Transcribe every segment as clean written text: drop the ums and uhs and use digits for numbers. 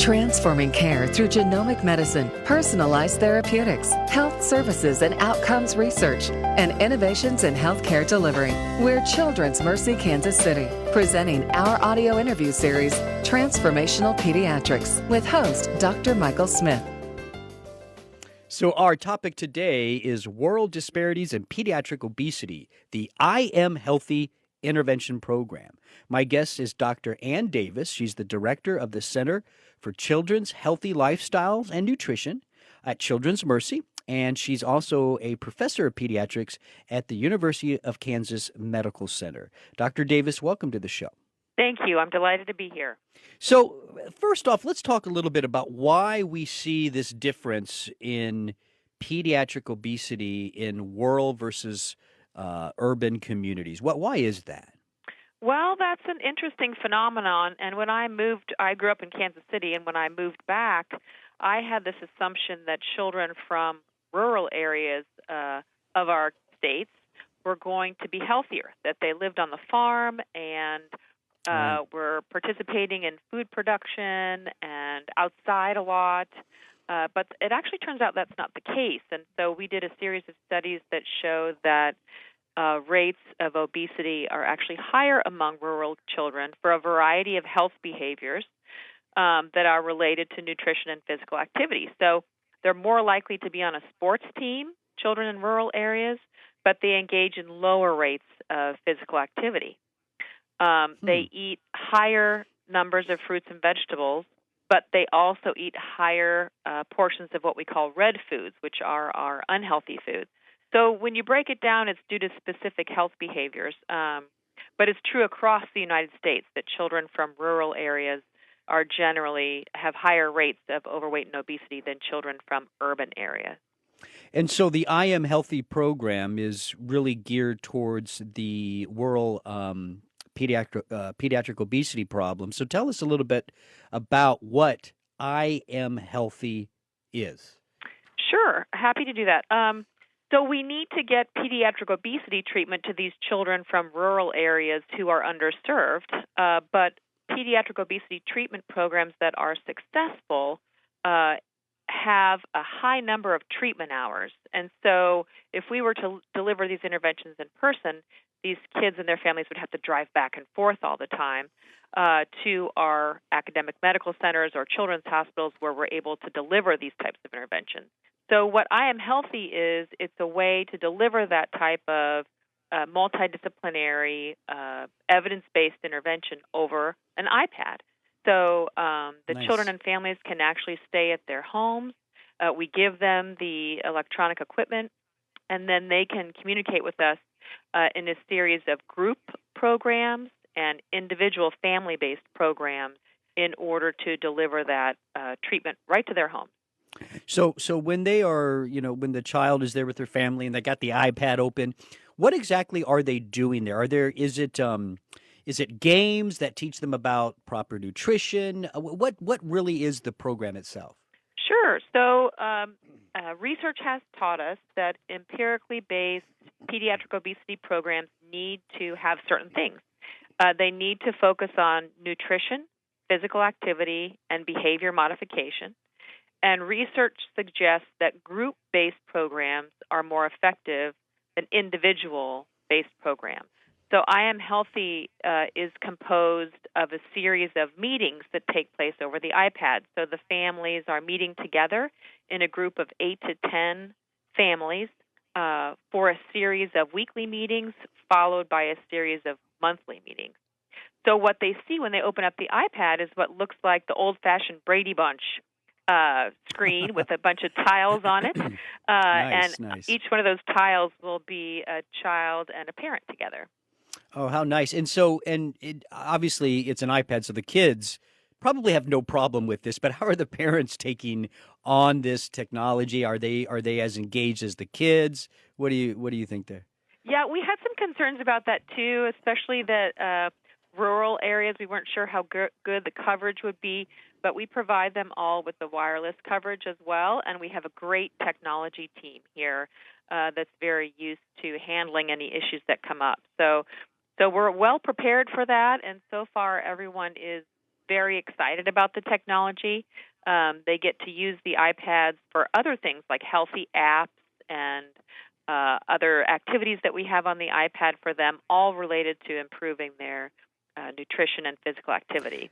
Transforming care through genomic medicine, personalized therapeutics, health services and outcomes research, and innovations in healthcare delivery. We're Children's Mercy Kansas City, presenting our audio interview series, Transformational Pediatrics, with host Dr. Michael Smith. So our topic today is World Disparities in Pediatric Obesity, the iAmHealthy Intervention Program. My guest is Dr. Ann Davis. She's the director of the Center for Children's Healthy Lifestyles and Nutrition at Children's Mercy, and she's also a professor of pediatrics at the University of Kansas Medical Center. Dr. Davis, welcome to the show. Thank you. I'm delighted to be here. So first off, let's talk a little bit about why we see this difference in pediatric obesity in rural versus urban communities. Why is that? Well, that's an interesting phenomenon. And when I grew up in Kansas City, and when I moved back, I had this assumption that children from rural areas of our states were going to be healthier, that they lived on the farm and were participating in food production and outside a lot. But it actually turns out that's not the case. And so we did a series of studies that show that rates of obesity are actually higher among rural children for a variety of health behaviors that are related to nutrition and physical activity. So they're more likely to be on a sports team, children in rural areas, but they engage in lower rates of physical activity. They eat higher numbers of fruits and vegetables, but they also eat higher portions of what we call red foods, which are our unhealthy foods. So when you break it down, it's due to specific health behaviors. But it's true across the United States that children from rural areas are generally have higher rates of overweight and obesity than children from urban areas. And so the iAmHealthy program is really geared towards the rural pediatric obesity problem. So tell us a little bit about what iAmHealthy is. Sure, happy to do that. So we need to get pediatric obesity treatment to these children from rural areas who are underserved, but pediatric obesity treatment programs that are successful have a high number of treatment hours. And so if we were to deliver these interventions in person, these kids and their families would have to drive back and forth all the time to our academic medical centers or children's hospitals where we're able to deliver these types of interventions. So what iAmHealthy is, it's a way to deliver that type of multidisciplinary, evidence-based intervention over an iPad. So the Nice. children and families can actually stay at their homes. We give them the electronic equipment, and then they can communicate with us in a series of group programs and individual family-based programs in order to deliver that treatment right to their home. So when they are, when the child is there with their family and they got the iPad open, what exactly are they doing there? Is it games that teach them about proper nutrition? What really is the program itself? Sure. So research has taught us that empirically based pediatric obesity programs need to have certain things. They need to focus on nutrition, physical activity, and behavior modification. And research suggests that group-based programs are more effective than individual-based programs. So iAmHealthy is composed of a series of meetings that take place over the iPad. So the families are meeting together in a group of 8 to 10 families for a series of weekly meetings followed by a series of monthly meetings. So what they see when they open up the iPad is what looks like the old-fashioned Brady Bunch screen with a bunch of tiles on it. Nice. Each one of those tiles will be a child and a parent together. Oh, how nice. And so, obviously it's an iPad, so the kids probably have no problem with this, but how are the parents taking on this technology? Are they as engaged as the kids? What do you think there? Yeah, we had some concerns about that too, especially that rural areas, we weren't sure how good the coverage would be, but we provide them all with the wireless coverage as well, and we have a great technology team here that's very used to handling any issues that come up. So we're well prepared for that, and so far everyone is very excited about the technology. They get to use the iPads for other things like healthy apps and other activities that we have on the iPad for them, all related to improving their nutrition and physical activity.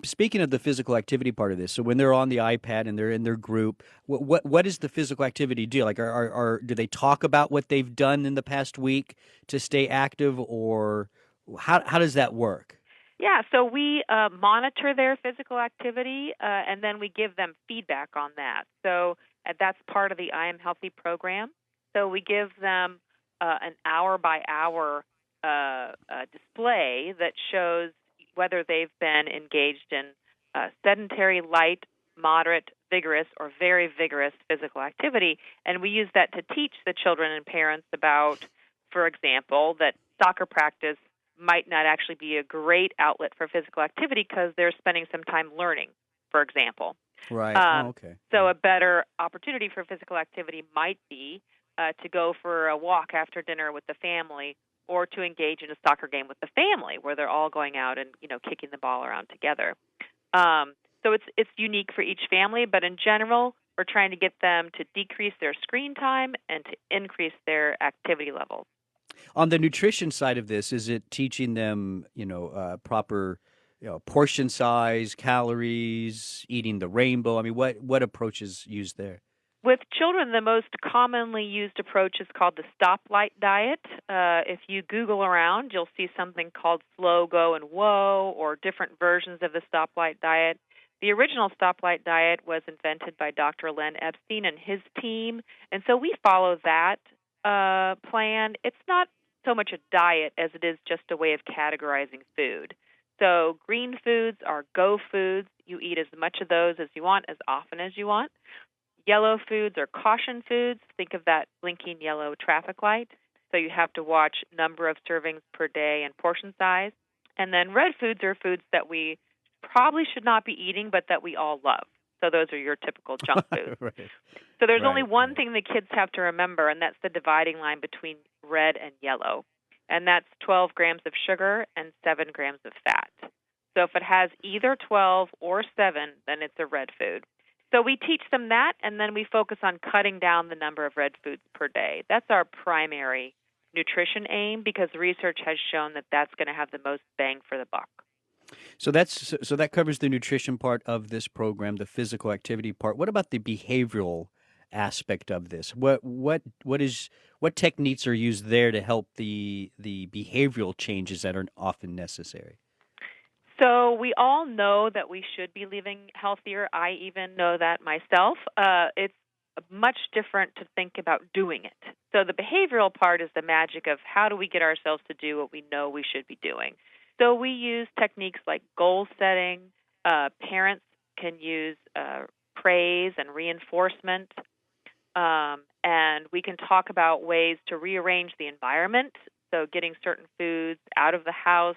Speaking of the physical activity part of this, so when they're on the iPad and they're in their group, what is the physical activity do? Like, do they talk about what they've done in the past week to stay active, or how does that work? Yeah, so we monitor their physical activity, and then we give them feedback on that. So that's part of the iAmHealthy program. So we give them an hour-by-hour display that shows whether they've been engaged in sedentary, light, moderate, vigorous, or very vigorous physical activity. And we use that to teach the children and parents about, for example, that soccer practice might not actually be a great outlet for physical activity because they're spending some time learning, for example. Right. Okay. So a better opportunity for physical activity might be to go for a walk after dinner with the family, or to engage in a soccer game with the family where they're all going out and kicking the ball around together. So it's unique for each family, but in general, we're trying to get them to decrease their screen time and to increase their activity levels. On the nutrition side of this, is it teaching them, proper, portion size, calories, eating the rainbow? I mean, what approach is used there? With children, the most commonly used approach is called the stoplight diet. If you Google around, you'll see something called Slow, Go, and Whoa, or different versions of the stoplight diet. The original stoplight diet was invented by Dr. Len Epstein and his team, and so we follow that plan. It's not so much a diet as it is just a way of categorizing food. So green foods are go foods. You eat as much of those as you want, as often as you want. Yellow foods are caution foods. Think of that blinking yellow traffic light. So you have to watch number of servings per day and portion size. And then red foods are foods that we probably should not be eating, but that we all love. So those are your typical junk foods. Right. So there's only one thing the kids have to remember, and that's the dividing line between red and yellow. And that's 12 grams of sugar and 7 grams of fat. So if it has either 12 or 7, then it's a red food. So we teach them that, and then we focus on cutting down the number of red foods per day. That's our primary nutrition aim, because research has shown that that's going to have the most bang for the buck. So that covers the nutrition part of this program, the physical activity part. What about the behavioral aspect of this? What techniques are used there to help the behavioral changes that are often necessary? So we all know that we should be living healthier. I even know that myself. It's much different to think about doing it. So the behavioral part is the magic of how do we get ourselves to do what we know we should be doing. So we use techniques like goal setting. Parents can use praise and reinforcement. And we can talk about ways to rearrange the environment, so getting certain foods out of the house,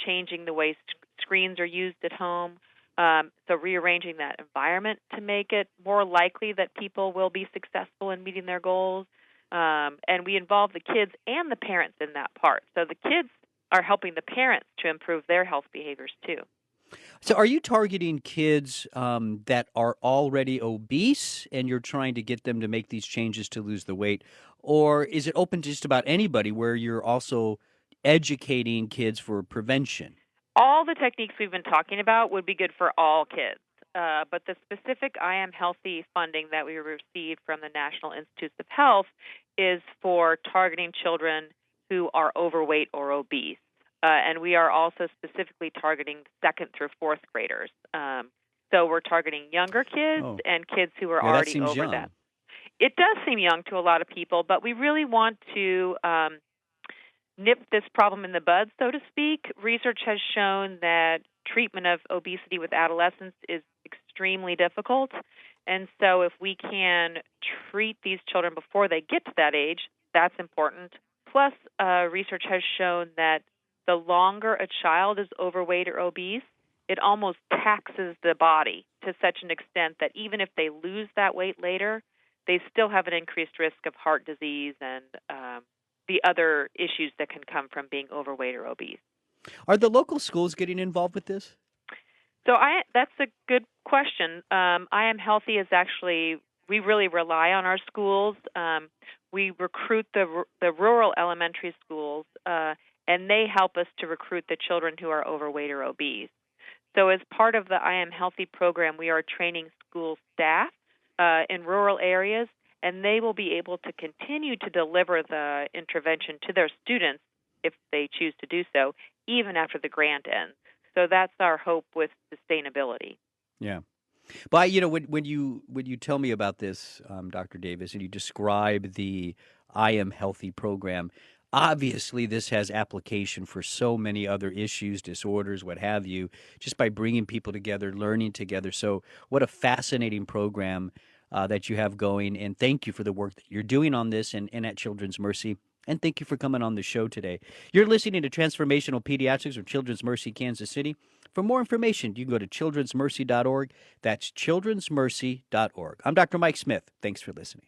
changing the way screens are used at home, so rearranging that environment to make it more likely that people will be successful in meeting their goals. And we involve the kids and the parents in that part. So the kids are helping the parents to improve their health behaviors too. So are you targeting kids that are already obese and you're trying to get them to make these changes to lose the weight? Or is it open to just about anybody where you're also educating kids for prevention? All the techniques we've been talking about would be good for all kids. But the specific iAmHealthy funding that we received from the National Institutes of Health is for targeting children who are overweight or obese. And we are also specifically targeting 2nd through 4th graders. So we're targeting younger kids and kids who are already over young. that. It does seem young to a lot of people, but we really want to nip this problem in the bud, so to speak. Research has shown that treatment of obesity with adolescents is extremely difficult. And so if we can treat these children before they get to that age, that's important. Plus, research has shown that the longer a child is overweight or obese, it almost taxes the body to such an extent that even if they lose that weight later, they still have an increased risk of heart disease and the other issues that can come from being overweight or obese. Are the local schools getting involved with this? So that's a good question. iAmHealthy is actually, we really rely on our schools. We recruit the rural elementary schools, and they help us to recruit the children who are overweight or obese. So as part of the iAmHealthy program, we are training school staff in rural areas, and they will be able to continue to deliver the intervention to their students if they choose to do so, even after the grant ends. So that's our hope with sustainability. Yeah. But when you tell me about this, Dr. Davis, and you describe the I Am Healthy program, obviously this has application for so many other issues, disorders, what have you, just by bringing people together, learning together. So what a fascinating program that you have going, and thank you for the work that you're doing on this and at Children's Mercy. And thank you for coming on the show today. You're listening to Transformational Pediatrics with Children's Mercy Kansas City. For more information, you can go to childrensmercy.org. That's childrensmercy.org. I'm Dr. Mike Smith. Thanks for listening.